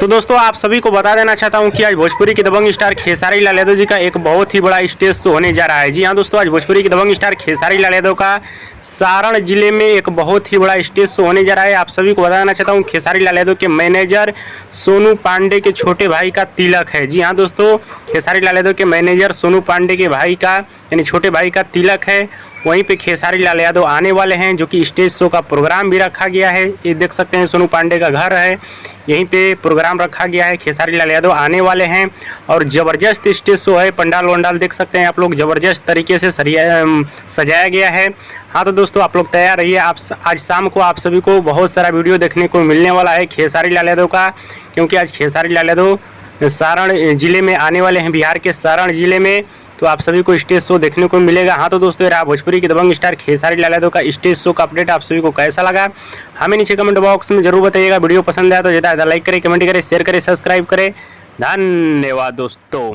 तो दोस्तों आप सभी को बता देना चाहता हूं कि आज भोजपुरी के दबंग स्टार खेसारी लाल यादव जी का एक बहुत ही बड़ा स्टेज शो होने जा रहा है। जी हां दोस्तों, आज भोजपुरी के दबंग स्टार खेसारी लाल यादव का सारण जिले में एक बहुत ही बड़ा स्टेज शो होने जा रहा है। आप सभी को बता देना चाहता हूं खेसारी लाल यादव के मैनेजर सोनू पांडे के छोटे भाई का तिलक है। जी हाँ दोस्तों, खेसारी लाल यादव के मैनेजर सोनू पांडे के भाई का यानी छोटे भाई का तिलक है। वहीं पे खेसारी लाल यादव आने वाले हैं, जो कि स्टेज शो का प्रोग्राम भी रखा गया है। ये देख सकते हैं सोनू पांडे का घर है, यहीं पे प्रोग्राम रखा गया है। खेसारी लाल यादव आने वाले हैं और ज़बरदस्त स्टेज शो है। पंडाल वंडाल देख सकते हैं आप लोग, ज़बरदस्त तरीके से सजाया गया है। हाँ तो दोस्तों आप लोग तैयार रहिए। आज शाम को आप सभी को बहुत सारा वीडियो देखने को मिलने वाला है खेसारी लाल यादव का, क्योंकि आज खेसारी लाल यादव सारण जिले में आने वाले हैं, बिहार के सारण जिले में। तो आप सभी को स्टेज शो देखने को मिलेगा। हाँ तो दोस्तों, रहा भोजपुरी के दबंग स्टार खेसारी लाल यादव का स्टेज शो का अपडेट। आप सभी को कैसा लगा हमें नीचे कमेंट बॉक्स में जरूर बताइएगा। वीडियो पसंद आया तो ज़्यादा लाइक करें, कमेंट करें, शेयर करें, सब्सक्राइब करें। धन्यवाद दोस्तों।